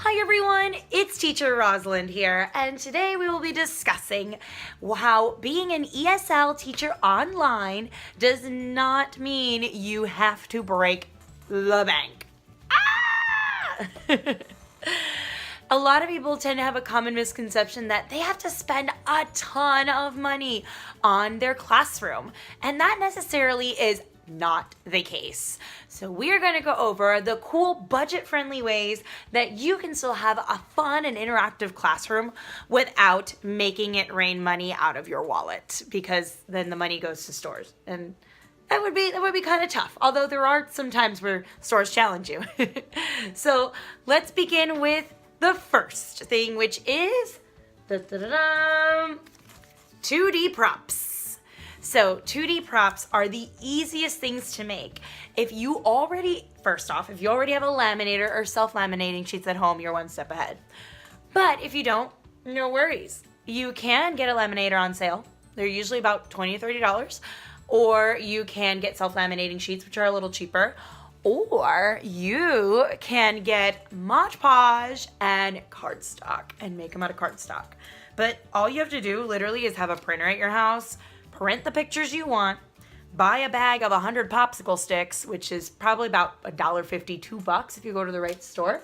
Hi everyone, it's Teacher Rosalind here, and today we will be discussing how being an ESL teacher online does not mean you have to break the bank. A lot of people tend to have a common misconception that they have to spend a ton of money on their classroom, and that necessarily is not the case. So we're going to go over the cool budget-friendly ways that you can still have a fun and interactive classroom without making it rain money out of your wallet, because then the money goes to stores, and that would be kind of tough, although there are some times where stores challenge you. So let's begin with the first thing, which is 2D props. So 2D props are the easiest things to make. If you already have a laminator or self-laminating sheets at home, you're one step ahead. But if you don't, no worries. You can get a laminator on sale. They're usually about $20 or $30. Or you can get self-laminating sheets, which are a little cheaper. Or you can get Mod Podge and cardstock and make them out of cardstock. But all you have to do literally is have a printer at your house, print the pictures you want, buy a bag of 100 popsicle sticks, which is probably about $1.50, $2 if you go to the right store,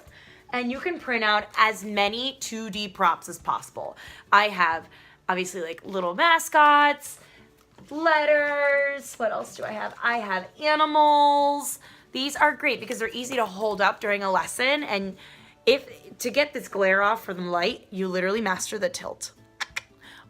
and you can print out as many 2D props as possible. I have obviously like little mascots, letters, what else do I have? I have animals. These are great because they're easy to hold up during a lesson, and to get this glare off from the light, you literally master the tilt.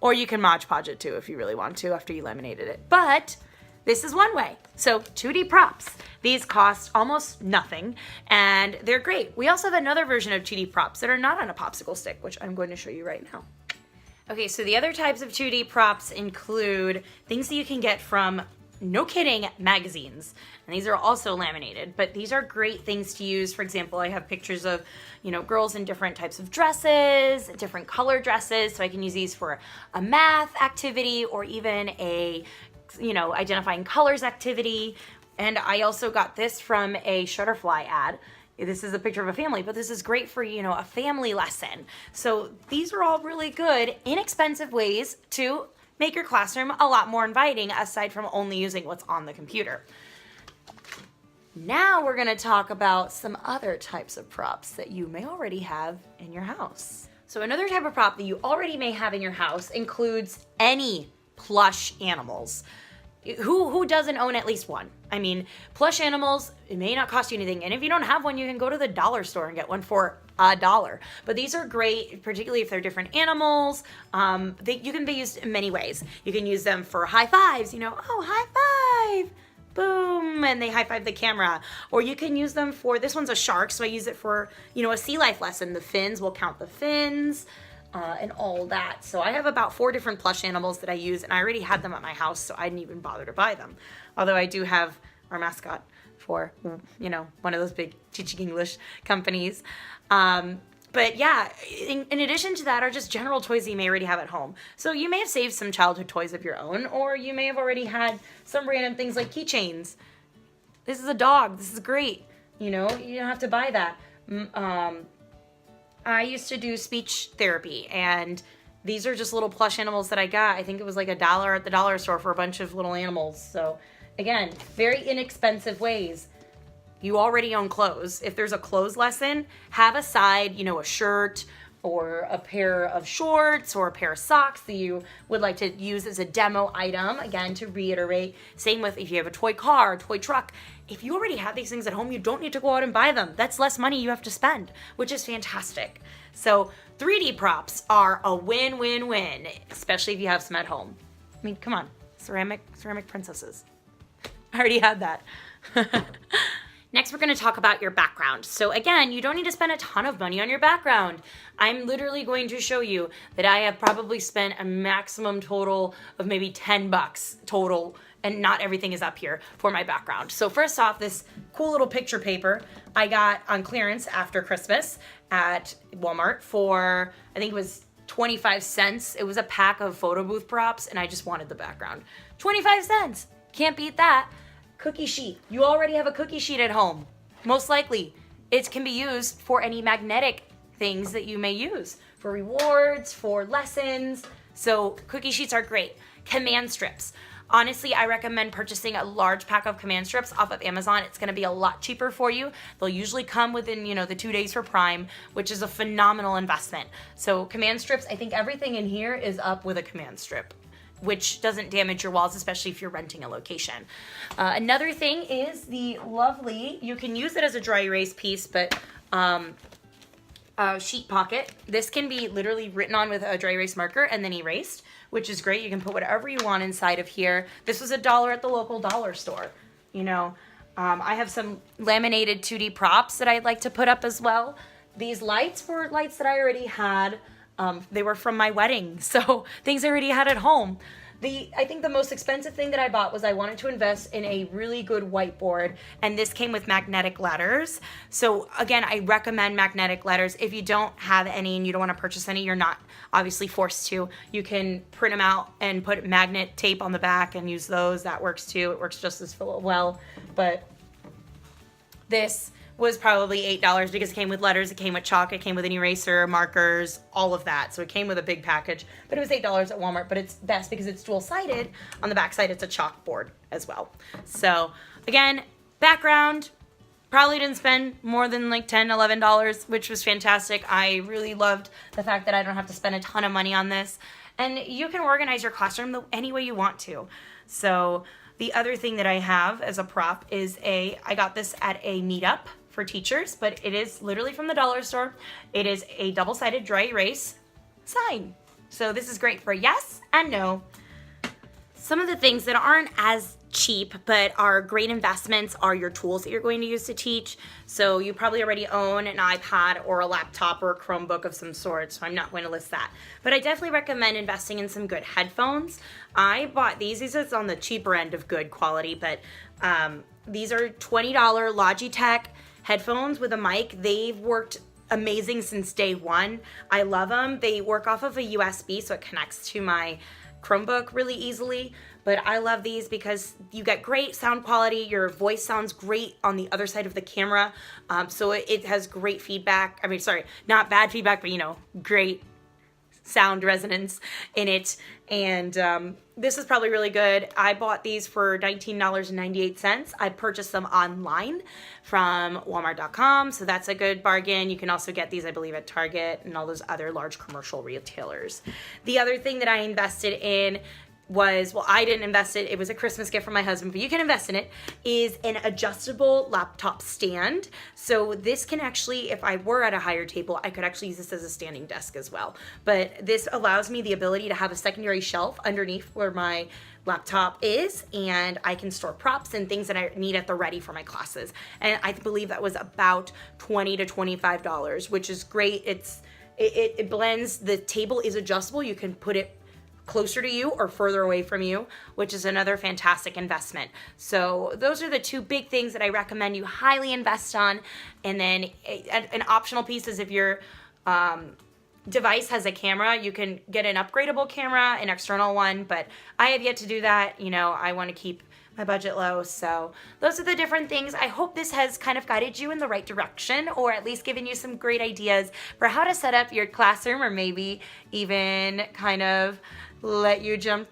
Or you can Mod Podge it too if you really want to after you laminated it. But this is one way. So 2D props. These cost almost nothing and they're great. We also have another version of 2D props that are not on a popsicle stick, which I'm going to show you right now. Okay, so the other types of 2D props include things that you can get from Nokidding magazines, and these are also laminated, but these are great things to use. For example, I have pictures of, girls in different types of dresses, different color dresses, so I can use these for a math activity or even a, identifying colors activity. And I also got this from a Shutterfly ad. This is a picture of a family, but this is great for, a family lesson. So these are all really good, inexpensive ways to make your classroom a lot more inviting, aside from only using what's on the computer. Now we're going to talk about some other types of props that you may already have in your house. So another type of prop that you already may have in your house includes any plush animals. Who doesn't own at least one? I mean, plush animals, it may not cost you anything. And if you don't have one, you can go to the dollar store and get one for $1. But these are great, particularly if they're different animals. You can be used in many ways. You can use them for high fives, oh, high five, boom, and they high five the camera. Or you can use them for, this one's a shark, so I use it for, a sea life lesson. The fins, we'll count the fins. And all that. So I have about 4 different plush animals that I use, and I already had them at my house, so I didn't even bother to buy them. Although I do have our mascot for, one of those big teaching English companies. But yeah, in addition to that are just general toys that you may already have at home. So you may have saved some childhood toys of your own, or you may have already had some random things like keychains. This is a dog. This is great. You don't have to buy that. I used to do speech therapy, and these are just little plush animals that I got. I think it was like $1 at the dollar store for a bunch of little animals. So again, very inexpensive ways. You already own clothes. If there's a clothes lesson, have aside, a shirt or a pair of shorts or a pair of socks that you would like to use as a demo item. Again, to reiterate, same with if you have a toy car, toy truck. If you already have these things at home, you don't need to go out and buy them. That's less money you have to spend, which is fantastic. So 3D props are a win-win-win, especially if you have some at home. I mean, come on, ceramic princesses. I already had that. Next, we're going to talk about your background. So again, you don't need to spend a ton of money on your background. I'm literally going to show you that I have probably spent a maximum total of maybe $10 total, and not everything is up here for my background. So first off, this cool little picture paper I got on clearance after Christmas at Walmart for, I think it was 25 cents. It was a pack of photo booth props, and I just wanted the background. 25 cents. Can't beat that. Cookie sheet. You already have a cookie sheet at home. Most likely. It can be used for any magnetic things that you may use for rewards, for lessons. So cookie sheets are great. Command strips. Honestly, I recommend purchasing a large pack of command strips off of Amazon. It's going to be a lot cheaper for you. They'll usually come within, the 2 days for Prime, which is a phenomenal investment. So command strips, I think everything in here is up with a command strip, which doesn't damage your walls, especially if you're renting a location. Another thing is the lovely, you can use it as a dry erase piece, but sheet pocket. This can be literally written on with a dry erase marker and then erased, which is great. You can put whatever you want inside of here. This was $1 at the local dollar store. I have some laminated 2D props that I'd like to put up as well. These lights were lights that I already had. They were from my wedding, so things I already had at home. I think the most expensive thing that I bought was I wanted to invest in a really good whiteboard, and this came with magnetic letters. So again, I recommend magnetic letters. If you don't have any and you don't want to purchase any, you're not obviously forced to. You can print them out and put magnet tape on the back and use those. That works too. It works just as well. But this was probably $8 because it came with letters, it came with chalk, it came with an eraser, markers, all of that. So it came with a big package, but it was $8 at Walmart, but it's best because it's dual-sided. On the back side, it's a chalkboard as well. So again, background, probably didn't spend more than like $10, $11, which was fantastic. I really loved the fact that I don't have to spend a ton of money on this. And you can organize your classroom any way you want to. So the other thing that I have as a prop is I got this at a meetup for teachers, but it is literally from the dollar store. It is a double-sided dry erase sign. So this is great for yes and no. Some of the things that aren't as cheap but are great investments are your tools that you're going to use to teach. So you probably already own an iPad or a laptop or a Chromebook of some sort, so I'm not going to list that. But I definitely recommend investing in some good headphones. I bought these. These are on the cheaper end of good quality, but these are $20 Logitech headphones with a mic. They've worked amazing since day one. I love them. They work off of a USB, so it connects to my Chromebook really easily. But I love these because you get great sound quality. Your voice sounds great on the other side of the camera. So it has great feedback. I mean, sorry, not bad feedback, but great sound resonance in it. And this is probably really good. I bought these for $19.98. I purchased them online from Walmart.com, so that's a good bargain. You can also get these, I believe, at Target and all those other large commercial retailers. The other thing that I invested in was, well, I didn't invest it. It was a Christmas gift from my husband, but you can invest in it, is an adjustable laptop stand. So this can actually, if I were at a higher table, I could actually use this as a standing desk as well. But this allows me the ability to have a secondary shelf underneath where my laptop is, and I can store props and things that I need at the ready for my classes. And I believe that was about $20 to $25, which is great. It blends. The table is adjustable. You can put it closer to you or further away from you, which is another fantastic investment. So those are the two big things that I recommend you highly invest on. And then an optional piece is if your device has a camera, you can get an upgradable camera, an external one, but I have yet to do that. I want to keep my budget low. So those are the different things. I hope this has kind of guided you in the right direction, or at least given you some great ideas for how to set up your classroom, or maybe even kind of let you jump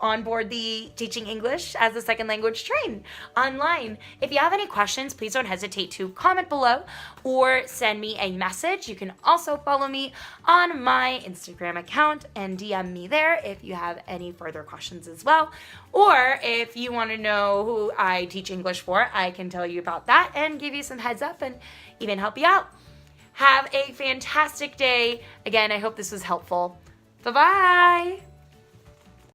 on board the teaching English as a second language train online. If you have any questions, please don't hesitate to comment below or send me a message. You can also follow me on my Instagram account and DM me there if you have any further questions as well. Or if you want to know who I teach English for, I can tell you about that and give you some heads up and even help you out. Have a fantastic day. Again, I hope this was helpful. Bye-bye.